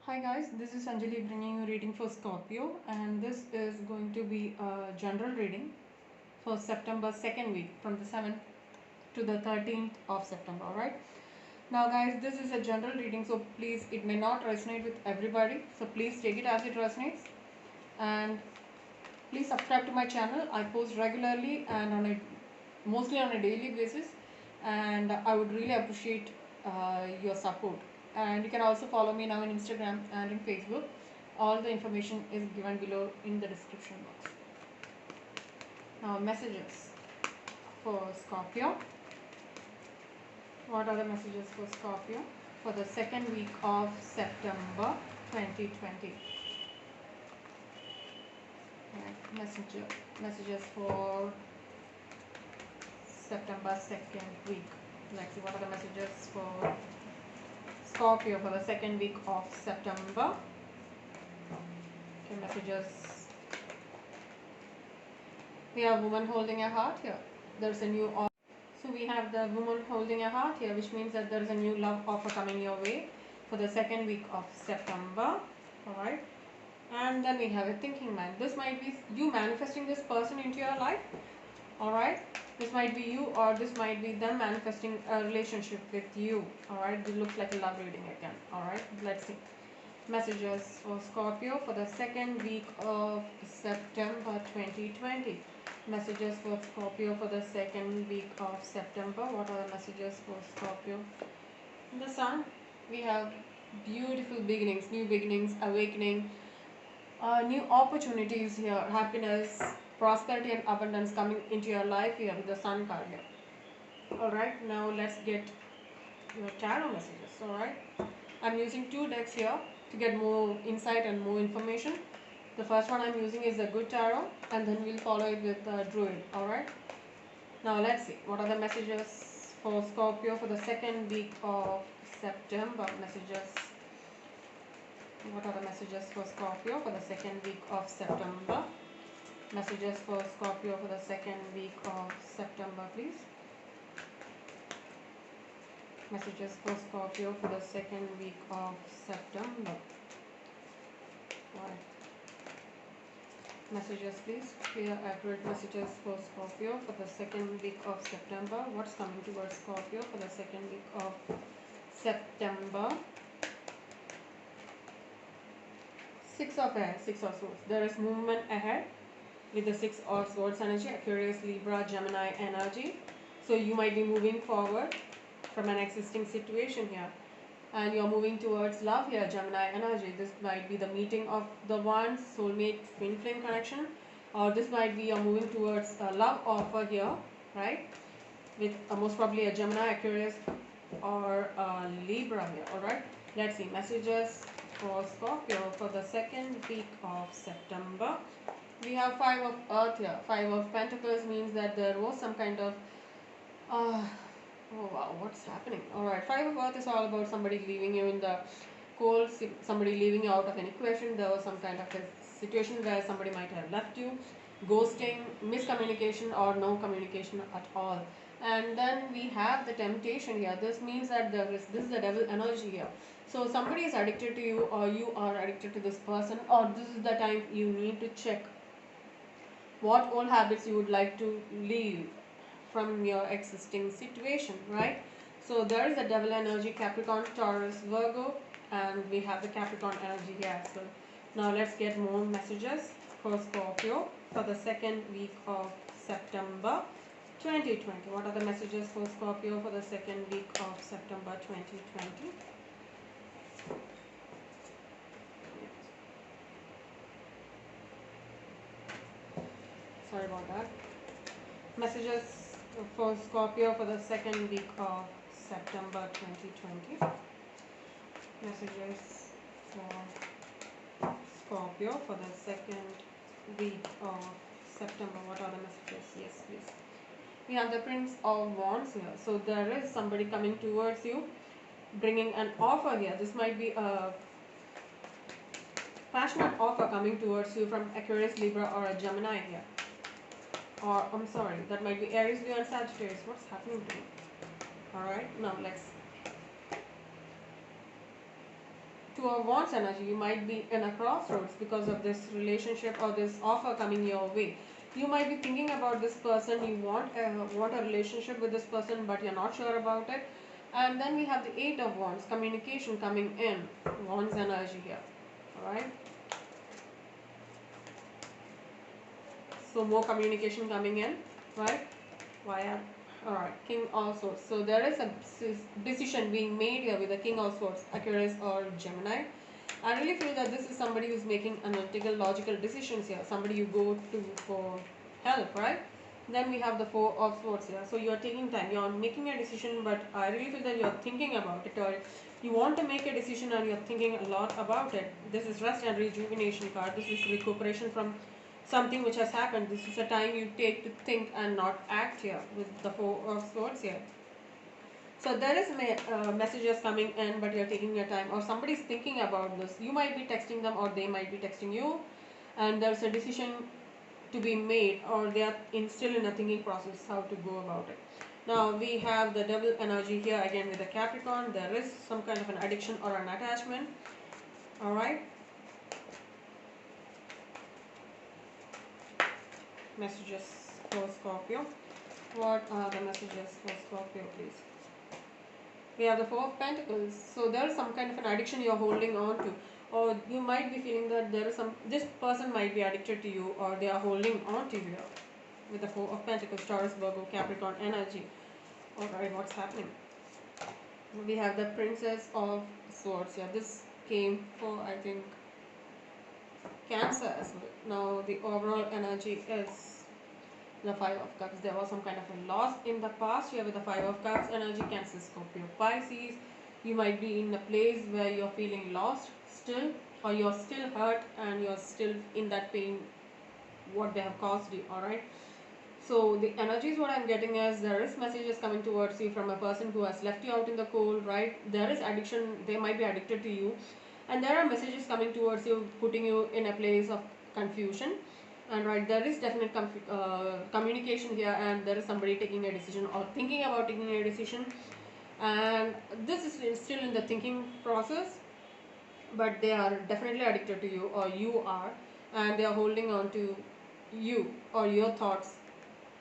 Hi guys, this is Anjali bringing you reading for Scorpio, and this is going to be a general reading for September second week from the 7th to the 13th of September. Alright, now guys, this is a general reading, so please, it may not resonate with everybody, so please take it as it resonates, and please subscribe to my channel. I post regularly and mostly on a daily basis, and I would really appreciate your support. And you can also follow me now on Instagram and in Facebook. All the information is given below in the description box. Now, messages for Scorpio. What are the messages for Scorpio for the second week of September 2020? Messages for September second week. Let's see what are the messages for Scorpio for the second week of September. Okay, messages. We have woman holding a heart here. There's a new offer. So we have the woman holding a heart here, which means that there is a new love offer coming your way for the second week of September. Alright. And then we have a thinking man. This might be you manifesting this person into your life. Alright. This might be you, or this might be them manifesting a relationship with you. Alright. This looks like a love reading again. Alright. Let's see. Messages for Scorpio for the second week of September 2020. Messages for Scorpio for the second week of September. What are the messages for Scorpio? In the Sun, we have beautiful beginnings, new beginnings, awakening, new opportunities here, happiness, prosperity and abundance coming into your life here with the Sun card here. Alright, now let's get your tarot messages. Alright, I'm using two decks here to get more insight and more information. The first one I'm using is the Good Tarot, and then we'll follow it with the Druid. Alright, now let's see what are the messages for Scorpio for the second week of September. Messages. What are the messages for Scorpio for the second week of September? Messages for Scorpio for the second week of September, please. Messages for Scorpio for the second week of September. Right. Messages, please. Clear, accurate messages for Scorpio for the second week of September. What's coming towards Scorpio for the second week of September? Six of Swords. There is movement ahead with the Six of Swords energy, Aquarius, Libra, Gemini energy. So you might be moving forward from an existing situation here, and you're moving towards love here, Gemini energy. This might be the meeting of the one soulmate twin flame connection, or this might be you're moving towards a love offer here, right, with most probably a Gemini, Aquarius or a Libra here. Alright, let's see messages for Scorpio for the second week of September. We have Five of Earth here. Five of Pentacles means that there was some kind of oh wow, what's happening? Alright, Five of Earth is all about somebody leaving you in the cold, somebody leaving you out of an equation. There was some kind of a situation where somebody might have left you, ghosting, miscommunication, or no communication at all. And then we have the temptation here. This means that this is the devil energy here. So somebody is addicted to you, or you are addicted to this person, or this is the time you need to check what old habits you would like to leave from your existing situation, right? So there is the devil energy, Capricorn, Taurus, Virgo, and we have the Capricorn energy here as well. Now let's get more messages for Scorpio for the second week of September 2020. What are the messages for Scorpio for the second week of September 2020? Sorry about that. Messages for Scorpio for the second week of September 2020. Messages for Scorpio for the second week of September. What are the messages? Yes, please. We have the Prince of Wands here. So there is somebody coming towards you, bringing an offer here. This might be a passionate offer coming towards you from Aquarius, Libra, or a Gemini here. Or I'm sorry, that might be Aries, Leo, and Sagittarius. What's happening to me? Alright, now let's to a Wands energy, you might be in a crossroads because of this relationship or this offer coming your way. You might be thinking about this person, you want a relationship with this person, but you're not sure about it. And then we have the Eight of Wands, communication coming in, Wands energy here. Alright. So more communication coming in, right? Via, alright, King of Swords. So there is a decision being made here with the King of Swords, Aquarius or Gemini. I really feel that this is somebody who's making analytical, logical decisions here. Somebody you go to for help, right? Then we have the Four of Swords here. So you are taking time. You are making a decision, but I really feel that you are thinking about it, or you want to make a decision and you're thinking a lot about it. This is Rest and Rejuvenation card. This is recuperation from something which has happened. This is a time you take to think and not act here with the Four of Swords here. So there is messages coming in, but you're taking your time, or somebody's thinking about this. You might be texting them, or they might be texting you, and there's a decision to be made, or they are still in a thinking process how to go about it. Now we have the Devil energy here again with the Capricorn. There is some kind of an addiction or an attachment. All right. Messages for Scorpio. What are the messages for Scorpio, please? We have the Four of Pentacles. So there is some kind of an addiction you're holding on to, or you might be feeling that this person might be addicted to you, or they are holding on to you with the Four of Pentacles, Taurus, Virgo, Capricorn energy. Alright, what's happening? We have the Princess of Swords. Yeah, this came for, I think, Cancer as well. Now the overall energy is the Five of Cups. There was some kind of a loss in the past here with the Five of Cups energy. Cancer, Scorpio, Pisces. You might be in a place where you're feeling lost still, or you're still hurt and you're still in that pain what they have caused you. Alright. So the energies what I'm getting is there is messages coming towards you from a person who has left you out in the cold, right? There is addiction, they might be addicted to you, and there are messages coming towards you, putting you in a place of confusion. And right, there is definite communication here, and there is somebody taking a decision or thinking about taking a decision, and this is still in the thinking process, but they are definitely addicted to you, or you are, and they are holding on to you or your thoughts.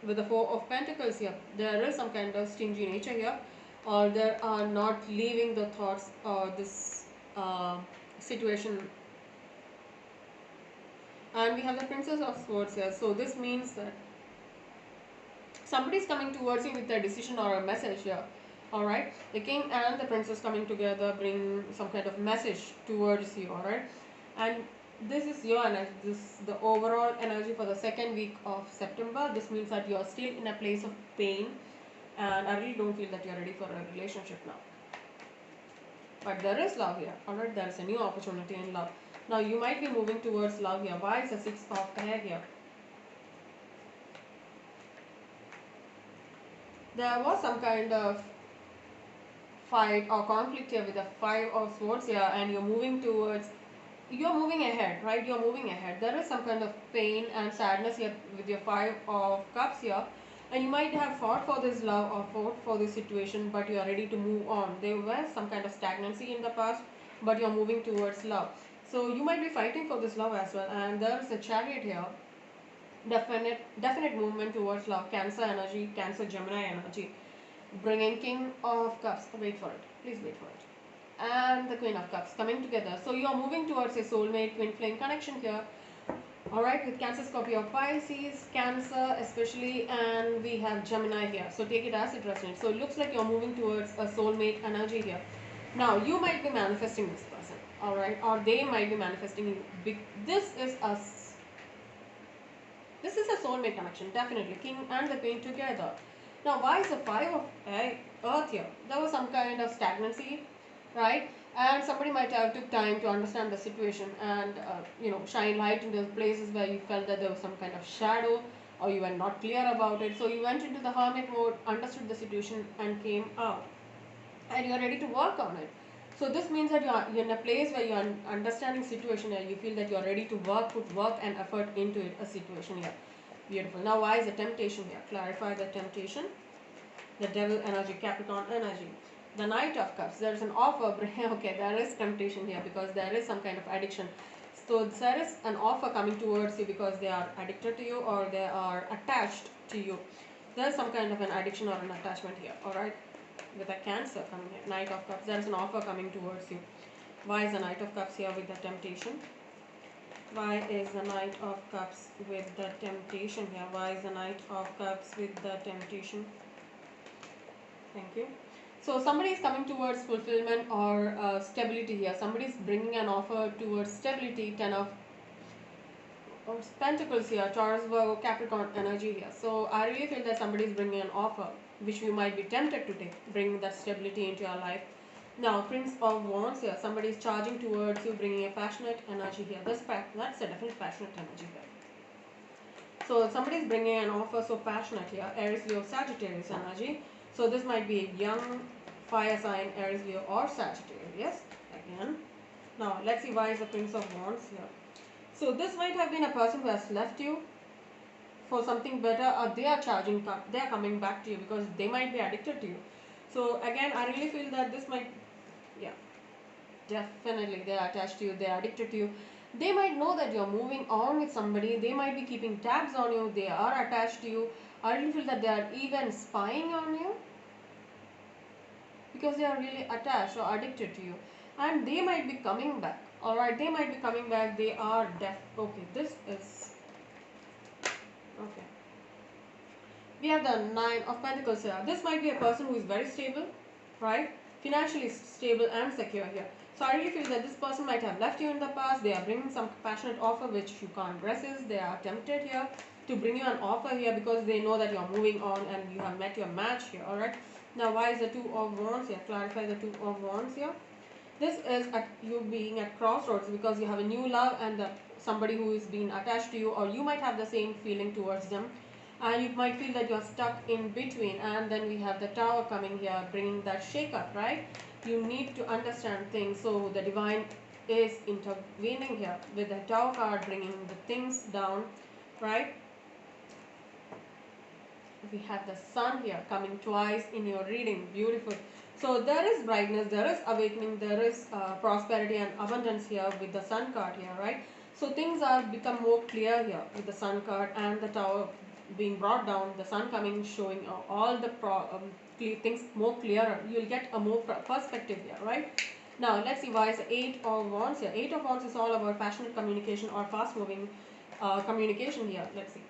With the Four of Pentacles here, there is some kind of stingy nature here, or they are not leaving the thoughts or this situation. And we have the Princess of Swords here. So this means that somebody is coming towards you with a decision or a message here. Alright, the King and the Princess coming together bring some kind of message towards you. Alright, and this is your energy. This is the overall energy for the second week of September. This means that you are still in a place of pain, and I really don't feel that you are ready for a relationship now. But there is love here. Alright, there is a new opportunity in love. Now you might be moving towards love here. Why is the Six of Hair here? There was some kind of fight or conflict here with the Five of Swords here, and you're moving ahead, right? You're moving ahead. There is some kind of pain and sadness here with your Five of Cups here, and you might have fought for this love or fought for this situation, but you are ready to move on. There was some kind of stagnancy in the past, but you're moving towards love. So you might be fighting for this love as well, and there is a Chariot here. Definite movement towards love. Cancer energy, Cancer, Gemini energy, bringing King of Cups. Wait for it. Please wait for it. And the Queen of Cups coming together. So you are moving towards a soulmate twin flame connection here. Alright, with Cancer, Scorpio, Pisces, Cancer especially, and we have Gemini here. So take it as it resonates. So it looks like you're moving towards a soulmate energy here. Now you might be manifesting this person, alright, or they might be manifesting you. This is a soulmate connection, definitely. King and the Queen together. Now why is the Five of Earth here? There was some kind of stagnancy, right? And somebody might have took time to understand the situation and shine light into the places where you felt that there was some kind of shadow, or you were not clear about it. So you went into the hermit mode, understood the situation, and came out, and you are ready to work on it. So this means that you're in a place where you're understanding situation and you feel that you're ready to put work and effort into it, a situation here. Beautiful. Now why is the temptation here? Clarify the temptation. The Devil energy, Capricorn energy. The Knight of Cups, there is an offer. Okay, there is temptation here because there is some kind of addiction. So there is an offer coming towards you because they are addicted to you or they are attached to you. There is some kind of an addiction or an attachment here, alright? With a Cancer coming here, Knight of Cups, there is an offer coming towards you. Why is the Knight of Cups here with the temptation? Why is the Knight of Cups with the temptation here? Why is the Knight of Cups with the temptation? Thank you. So somebody is coming towards fulfillment or stability here. Somebody is bringing an offer towards stability. Ten of Pentacles here, Taurus, Virgo, Capricorn energy here. So I really feel that somebody is bringing an offer which you might be tempted to take, bringing that stability into your life. Now, Prince of Wands here. Somebody is charging towards you, bringing a passionate energy here. That's a definite passionate energy here. So somebody is bringing an offer so passionate here. Aries, Leo, Sagittarius energy. So this might be a young fire sign, Aries, Leo or Sagittarius again. Now let's see why is the Prince of Wands here. So this might have been a person who has left you for something better, or they are coming back to you because they might be addicted to you. So again, I really feel that this might, yeah, definitely they are attached to you, they are addicted to you. They might know that you're moving on with somebody, they might be keeping tabs on you, they are attached to you. I really feel that they are even spying on you because they are really attached or addicted to you, and they might be coming back. Alright, they might be coming back, they are okay, this is okay. We have the Nine of Pentacles here. This might be a person who is very stable, right? Financially stable and secure here. So I really feel that this person might have left you in the past. They are bringing some passionate offer which you can't resist. They are tempted here to bring you an offer here because they know that you are moving on and you have met your match here, alright? Now why is the Two of Wands here? Clarify the Two of Wands here. This is at you being at crossroads because you have a new love and somebody who is being attached to you, or you might have the same feeling towards them, and you might feel that you are stuck in between. And then we have the Tower coming here, bringing that shake up, right? You need to understand things, so the divine is intervening here with the Tower card, bringing the things down, right? We have the Sun here coming twice in your reading. Beautiful. So there is brightness, there is awakening, there is prosperity and abundance here with the Sun card here, right? So things are become more clear here with the Sun card and the Tower being brought down, the Sun coming, showing all the things more clearer. You'll get a more perspective here, right? Now let's see why is the Eight of Wands here. Eight of Wands is all about passionate communication or fast moving communication here. Let's see.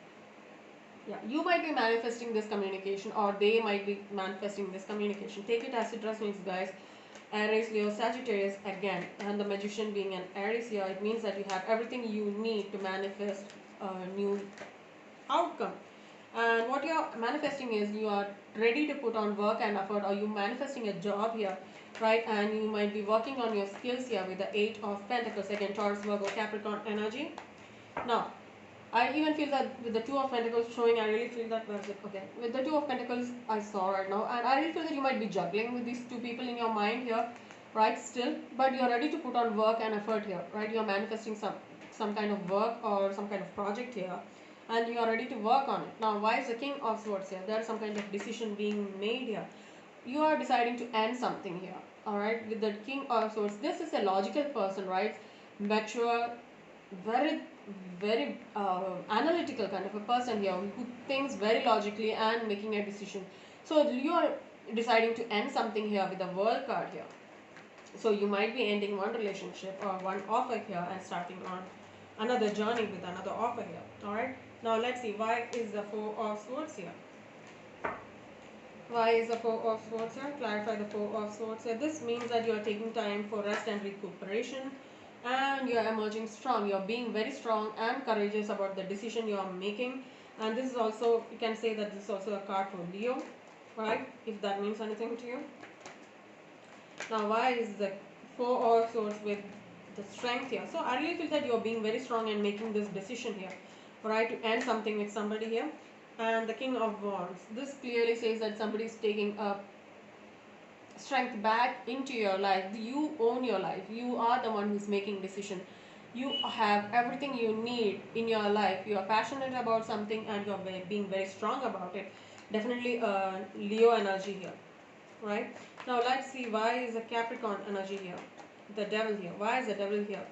Yeah, you might be manifesting this communication or they might be manifesting this communication. Take it as it resonates, guys. Aries, Leo, Sagittarius again, and the Magician being an Aries here, it means that you have everything you need to manifest a new outcome. And what you're manifesting is you are ready to put on work and effort, or you manifesting a job here, right? And you might be working on your skills here with the Eight of Pentacles, again Taurus, Virgo, Capricorn energy. Now I even feel that with the Two of Pentacles showing, I really feel that was it. Okay, with the Two of Pentacles I saw right now, and I really feel that you might be juggling with these two people in your mind here, right? Still, but you're ready to put on work and effort here, right? You're manifesting some kind of work or some kind of project here, and you are ready to work on it. Now, why is the King of Swords here? There's some kind of decision being made here. You are deciding to end something here, all right? With the King of Swords, this is a logical person, right? Mature, very analytical kind of a person here who thinks very logically and making a decision. So you are deciding to end something here with the World card here. So you might be ending one relationship or one offer here and starting on another journey with another offer here. Alright, now let's see why is the Four of Swords here. Why is the Four of Swords here? Clarify the Four of Swords here. This means that you are taking time for rest and recuperation, and you are emerging strong. You are being very strong and courageous about the decision you are making. And this is also, you can say that this is also a card for Leo, right? If that means anything to you. Now why is the Four of Swords with the Strength here? So I really feel that you are being very strong and making this decision here, right, to end something with somebody here. And the King of Wands, this clearly says that somebody is taking a strength back into your life. You own your life. You are the one who's making decision. You have everything you need in your life. You are passionate about something and you're being very strong about it. Definitely Leo energy here. right? Now let's see, why is the Capricorn energy here? The devil here. Why is the devil here?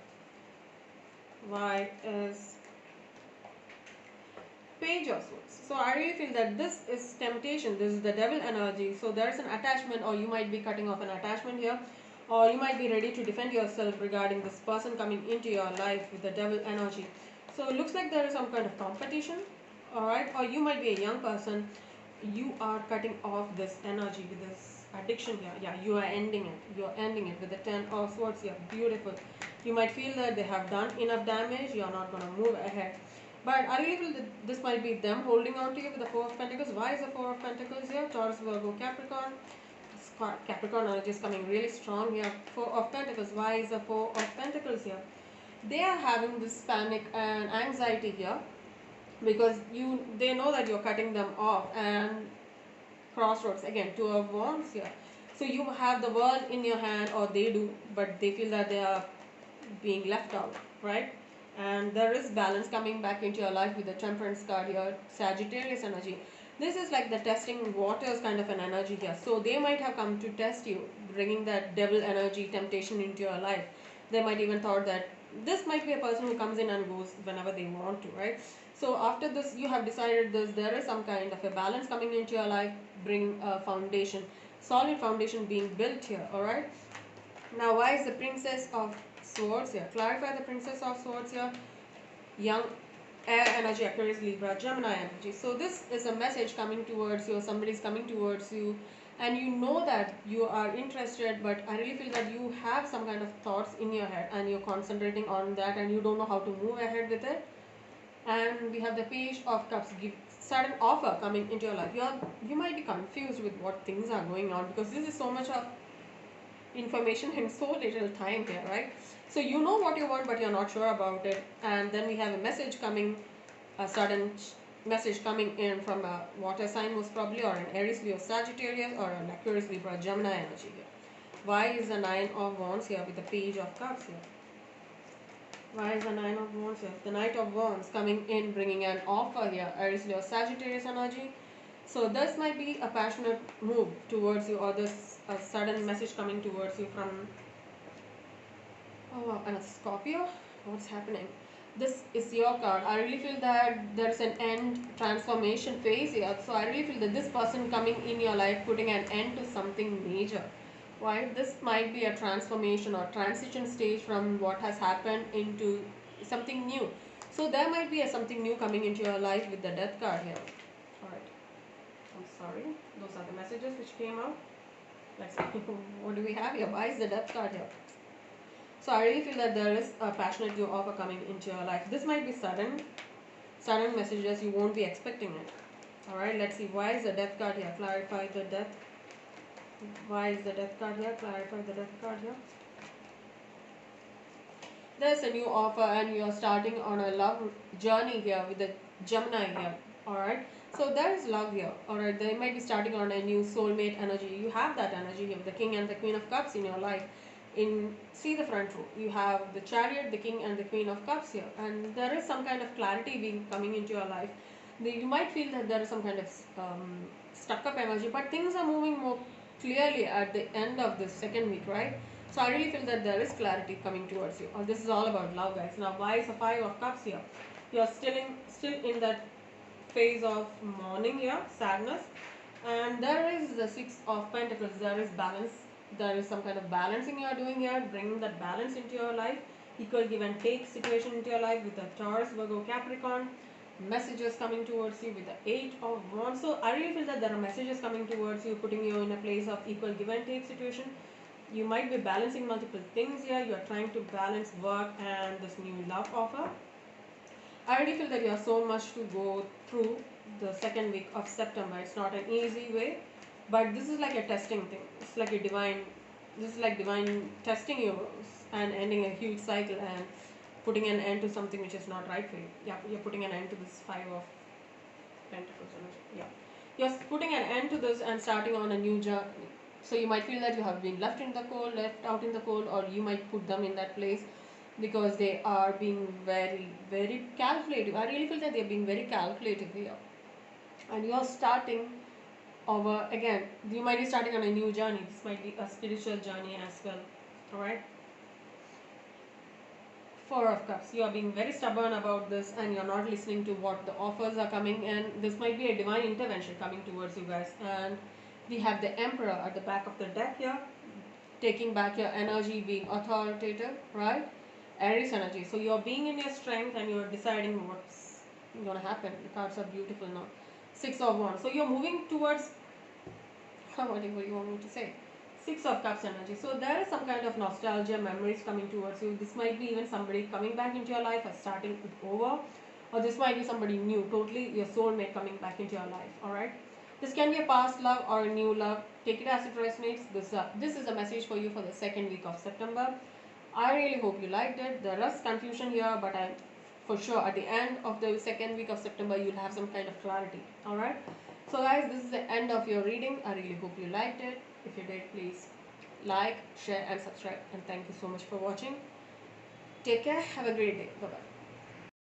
Why is Page of Swords? So I really feel that this is temptation. This is the devil energy. So there's an attachment, or you might be cutting off an attachment here, or you might be ready to defend yourself regarding this person coming into your life with the devil energy. So it looks like there is some kind of competition, alright? Or you might be a young person. You are cutting off this energy with this addiction here. Yeah, you are ending it. You are ending it with the 10 of Swords here. Beautiful. You might feel that they have done enough damage. You are not going to move ahead. But I really feel that this might be them holding on to you with the Four of Pentacles. Why is the Four of Pentacles here? Taurus, Virgo, Capricorn. Capricorn energy is coming really strong here. Four of Pentacles. Why is the Four of Pentacles here? They are having this panic and anxiety here because they know that you're cutting them off, and crossroads again, Two of Wands here. So you have the world in your hand, or they do, but they feel that they are being left out, right? And there is balance coming back into your life with the Temperance card here, Sagittarius energy. This is like the testing waters kind of an energy here. So they might have come to test you, bringing that devil energy, temptation into your life. They might even thought that this might be a person who comes in and goes whenever they want to, right? So after this, you have decided this, there is some kind of a balance coming into your life, bring a foundation, solid foundation being built here, alright? Now, why is the Princess of Swords here? Clarify the Princess of Swords here. Young air energy, Aquarius, Libra, Gemini energy. So this is a message coming towards you, somebody is coming towards you, and you know that you are interested, but I really feel that you have some kind of thoughts in your head and you're concentrating on that and you don't know how to move ahead with it. And we have the Page of Cups, give sudden offer coming into your life. You might be confused with what things are going on because this is so much of information in so little time here, right? So you know what you want, but you're not sure about it. And then we have a message coming, a sudden message coming in from a water sign most probably, or an Aries, Leo, Sagittarius, or an Aquarius, Libra, Gemini energy here. Why is the Nine of Wands here with the Page of Cups here? Why is the Nine of Wands here? The Knight of Wands coming in, bringing an offer here. Aries, Leo, Sagittarius energy. So this might be a passionate move towards you, or this a sudden message coming towards you from, oh wow, and a Scorpio. What's happening? This is your card. I really feel that there's an end transformation phase here. So I really feel that this person coming in your life, putting an end to something major. Why? This might be a transformation or transition stage from what has happened into something new. So there might be a something new coming into your life with the Death card here. Alright. I'm sorry. Those are the messages which came out. Let's see. What do we have here? Why is the Death card here? So I really feel that there is a passionate new offer coming into your life. This might be sudden messages, you won't be expecting it. Alright, let's see. Why is the Death card here? Clarify the Death. Why is the Death card here? Clarify the Death card here. There's a new offer and you're starting on a love journey here with the Gemini here. Alright. So there is love here. Alright. They might be starting on a new soulmate energy. You have that energy here with the King and the Queen of Cups in your life. See the front row. You have the Chariot, the King and the Queen of Cups here. And there is some kind of clarity being coming into your life. You might feel that there is some kind of stuck up energy, but things are moving more clearly at the end of this second week, right? So I really feel that there is clarity coming towards you. This is all about love, guys. Now, why is the Five of Cups here? You are still in that phase of mourning here, sadness, and there is the Six of Pentacles. There is balance. There is some kind of balancing you are doing here, bringing that balance into your life. Equal give and take situation into your life with the Taurus, Virgo, Capricorn. Messages coming towards you with the Eight of Wands. So I really feel that there are messages coming towards you, putting you in a place of equal give and take situation. You might be balancing multiple things here. You are trying to balance work and this new love offer. I really feel that you have so much to go through the second week of September. It's not an easy way, but this is like a testing thing. It's like this is like divine testing you and ending a huge cycle and putting an end to something which is not right for you. Yeah, you're putting an end to this Five of Pentacles energy. Yeah, you're putting an end to this and starting on a new journey. So you might feel that you have been left in the cold, left out in the cold, or you might put them in that place because they are being very, very calculative. I really feel that they're being very calculative here. And you're starting over again. You might be starting on a new journey. This might be a spiritual journey as well. All right. Four of Cups. You are being very stubborn about this and you're not listening to what the offers are coming in. This might be a divine intervention coming towards you guys. And we have the Emperor at the back of the deck here, taking back your energy, being authoritative, right? Aries energy. So you're being in your strength and you're deciding what's going to happen. The cards are beautiful now. Six of Wands. So you're moving towards, whatever you want me to say. Six of Cups energy. So there is some kind of nostalgia, memories coming towards you. This might be even somebody coming back into your life or starting it over. Or this might be somebody new, totally your soulmate coming back into your life. Alright. This can be a past love or a new love. Take it as it resonates. This is a message for you for the second week of September. I really hope you liked it. There is confusion here, but I'm for sure at the end of the second week of September you'll have some kind of clarity. Alright. So guys, this is the end of your reading. I really hope you liked it. If you did, please like, share and subscribe. And thank you so much for watching. Take care. Have a great day. Bye-bye.